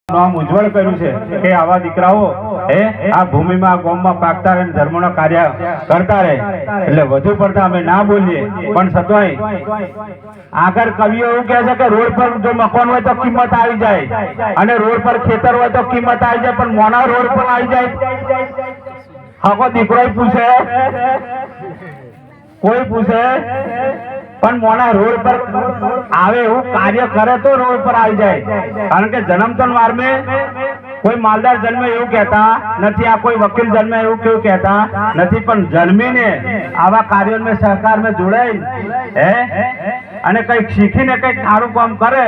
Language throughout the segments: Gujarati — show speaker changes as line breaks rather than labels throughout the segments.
નામ ઉજ્જવળ કર્યું છે કે આવા દીકરાઓ આ ભૂમિમાં ગામમાં પાકતા રહે ધર્મનો કાર્ય કરતા રહે એટલે વધુ પડતા અમે ના બોલીએ પણ છતાંય આગળ કવિઓ એવું કહે છે કે રોડ પર જો મકાન હોય તો કિંમત આવી જાય અને રોડ પર ખેતર હોય તો કિંમત આવી જાય પણ મોના રોડ પર આવી જાય હાકો દીકરો પૂછે કોઈ પૂછે પણ મોના રોડ પર આવે એવું કાર્ય કરે તો રોડ પર આવી જાય કારણ કે જન્મતન વાર में કોઈ માલદાર જન્મે એવું કહેતા નથી આ કોઈ વકીલ જન્મે એવું કેવું કહેતા નથી પણ જન્મીને આવા કાર્યોમાં સહકારમાં જોડાઈ અને કંઈક શીખીને કંઈક સારું કામ કરે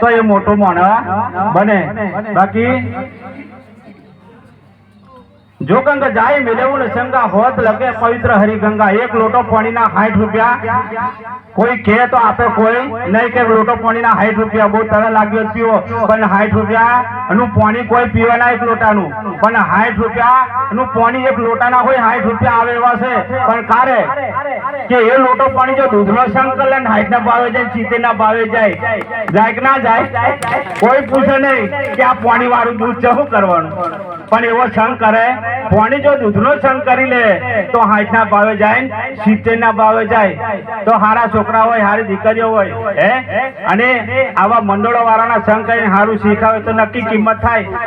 તો એ મોટો માણસ બને બાકી जो गंगा जाए मिले उन संगा होत लगे पवित्र हरि गंगा एक लोटो पानी ना 60 रुपया कोई कहे तो आपे कोई नहीं के लोटो पानी ना 60 रुपया बहुत तरह लाग्यो पीओ पण 60 रुपया नु पानी कोई पीवे ना एक लोटा नु पण 60 रुपया नु पानी एक लोटा ना कोई 60 रुपया आवे एवा छे पण कारे के ये लोटो पानी जो दूध नो संकलन 60 ना भावे जाए चीते ना भावे जाए जाए कि ना जाए कोई पूछे नहीं कि आ पानी वाळું दूध છે શું કરવાનું પણ એવો સંગ કરે પાણી જો દૂધનો સંગ કરી લે તો 60 ના ભાવે જાય 70 ના ભાવે જાય તો હારા છોકરા હોય હારી દીકરીઓ હોય અને આવા મંડળો વાળાના સંગ કરીને હારું શીખાવે તો નક્કી કિંમત થાય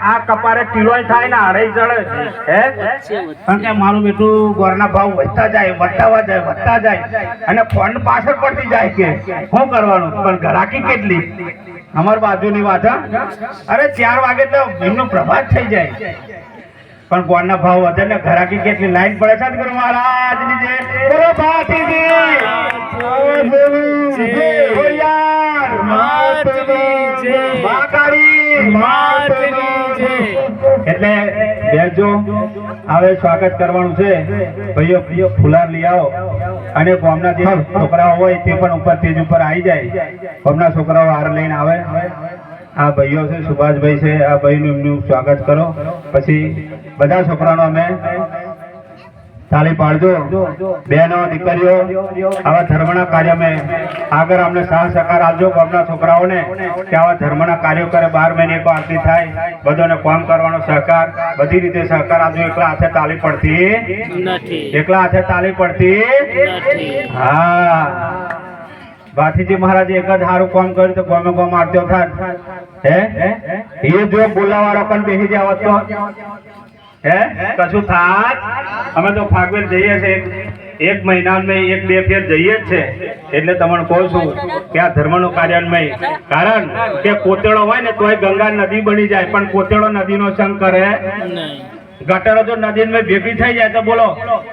આ કપારે કિલો થાય ને હારે ચડે કારણ કે મારું બેટું ગોરના ભાવ વધતા જાય અને ફંડ પાછળ પડતી જાય કે શું કરવાનું પણ ઘરાકી કેટલી અમાર બાજુની વાત અરે 4 વાગે તો એમનો પ્રભાત થઈ જાય પણ ગોળના ભાવ વધે ને ઘરાકી કેટલી લાઈન પડે છે સદગુરુ મહારાજની જય બોલો ભાતીજી જય યાર માતની જય માકાળી માતની જય એટલે બેજો આવે સ્વાગત કરવાનું છે ભાઈઓ ફુલાર લઈ આવો અને ગામના જે છોકરાઓ હોય તે પણ ઉપર સ્ટેજ ઉપર આવી જાય ગામના છોકરાઓ હાર લઈને આવે આ ભાઈઓ છે સુભાષભાઈ છે આ ભાઈનું એમનું સ્વાગત કરો પછી બધા છોકરાનો અમે તાળી પાડજો બહેનો દીકરીઓ આવા ધર્મના કાર્યમાં આગળ અમને સાથ સહકાર આપજો ગામના છોકરાઓને કે આવા ધર્મના કાર્યો કરે 12 મહિને એક આરતી થાય બધાને કામ કરવાનો સહકાર બધી રીતે સહકાર આપજો એકલા હાથે તાળી પડતી નથી હા ભાતીજી મહારાજ એક જ સારું કામ કર્યું તો ગામે ગામ આરતીઓ થાય એ જો બોલાવાળો પણ બેસી જાવ તો કશું થાત અમે તો ફાગવેલ જઈએ છે એક મહિનામાં 1-2 ફેર જઈએ જ છે એટલે તમને કહું છું કે આ ધર્મનું કાર્યાન્વય કારણ કે કોતેડો હોય ને તોય ગંગા નદી બની જાય પણ કોતેડો નદીનો સંગ કરે ગટરો જો નદીમાં ભેગી થઈ જાય તો બોલો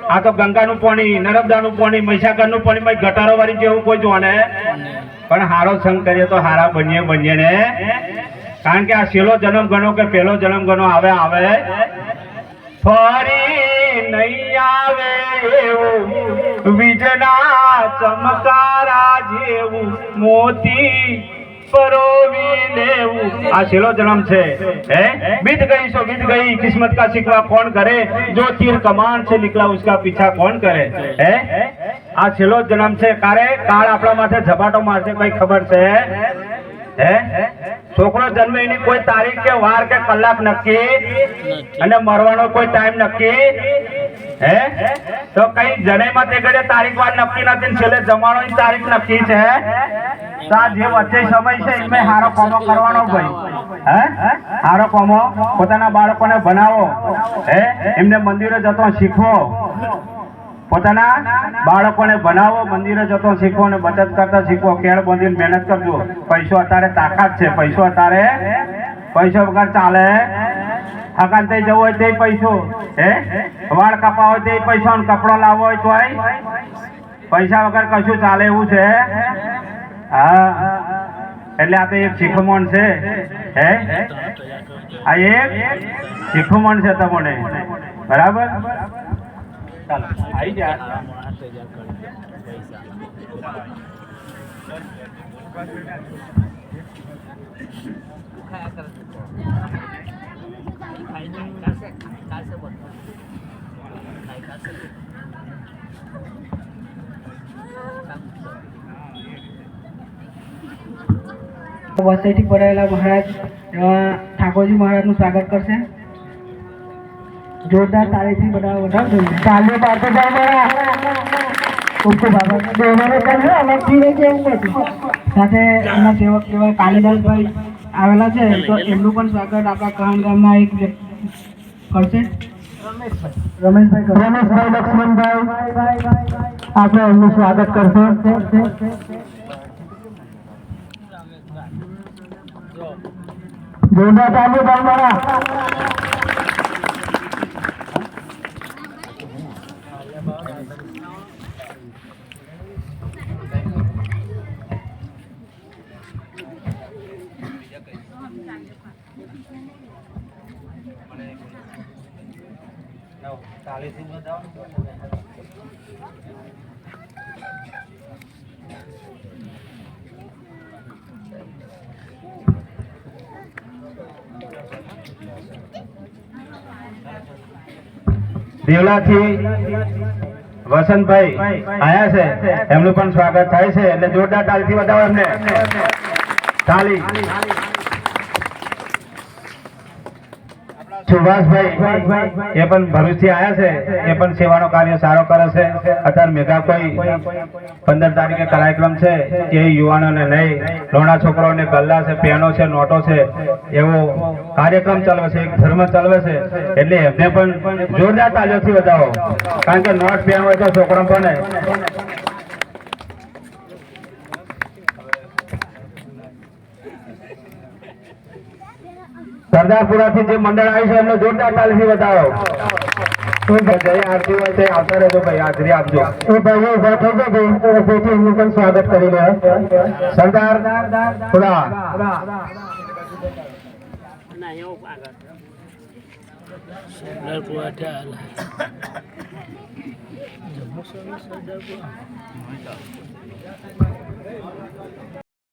આ તો ગંગાનું પાણી નર્મદાનું પાણી મહીસાગરનું પાણી ગટારો વાળી જેવું કોઈ જોને પણ હારો સંગ કરીએ તો હારા બનીએ ને કારણ કે આ છેલ્લો જન્મ ગણો કે પહેલો જન્મ ગણો આવે ફરી નહીં આવે એવું વીજળા ચમકારા જેવું મોતી परोवी लेवू आ छेलो जन्म छे बीत गई किस्मत का शिकवा कौन करे जो तीर कमान से निकला उसका पीछा कौन करे आ छेलो जन्म छे कारे काल आपड़ा माथे झपाटो मारसे कोई खबर छे छोकरो जन्मे एनी कोई तारीख के वार के कलाक नक्की अने मरवानो कोई टाइम नक्की तो कई जने में ते घड़े तारीख वार नक्की नथी छेले जमानो ની તારીખ નક્કી છે તા જે વચ્ચે સમય છે એમાં હારો કામો કરવાનો ભાઈ હારો કામો પોતાના બાળકોને ભણાવો એમને મંદિરે જતો શીખવો પોતાના બાળકોને ભણાવો મંદિરે જતો શીખવો અને બચત કરતા શીખવો કેળ બાંધીને મહેનત કરજો પૈસો અત્યારે તાકાત છે પૈસો વગર ચાલે હકાન થઈ જવો હોય તે પૈસો વાળ કાપવા હોય તે પૈસો ને કપડો લાવવો હોય તોય પૈસા વગર કશું ચાલે એવું છે હા એટલે આ તો એક શીખમણ છે આ એક શીખમણ છે તમને બરાબર ચાલો આવી જા
वसैठी पढ़ाયેલા મહારાજ એવા ઠાકોરજી મહારાજનું સ્વાગત કરશે. જોરદાર તાળીથી બધા વધાવજો. તાળીઓ પાડતો જાઓ મારા. ખૂબ ખૂબ આભાર. દેવાને કહ્યું અલગથી રહે છે એવું બધું. સાથે એમના સેવક કહેવાય કાલિદાસભાઈ આવેલા છે, તો એમનું પણ સ્વાગત આપણા કહાન ગામના એક કરશે. રમેશભાઈ લક્ષ્મણભાઈ આપણે એમનું સ્વાગત કરશે. જોરદાર તાળીઓ પાડો મારા.
દેવલાથી વસંતભાઈ આયા છે, એમનું પણ સ્વાગત થાય છે, એટલે જોરદાર તાળીથી વધાવો એમને. તાળી. સુભાષભાઈ એ પણ ભરૂચથી આયા છે, એ પણ સેવાનો કાર્ય સારો કરે છે. અત્યારે મેગા કોઈ 15 તારીખે કાર્યક્રમ છે, એ યુવાનોને લઈ લોણા છોકરાઓને ગલ્લા છે, પેનો છે, નોટો છે, એવો કાર્યક્રમ ચાલવે છે, એક ધર્મ ચાલવે છે, એટલે એમને પણ જોરદાર તાળીઓથી વધાવો, કારણ કે નોટ પેન હોય તો છોકરો બને. સરદારપુરાથી જે મંડળ આવ્યું છે એમને જોરદાર તાળીથી વધાવો. જય આરતી હોય તે આવતા રહેજો ભાઈ, હાજરી આપજો. એ ભાઈઓ ઉભા થઈ જાય ભાઈ, એમનું પણ સ્વાગત કરી લે. સરદારપુરા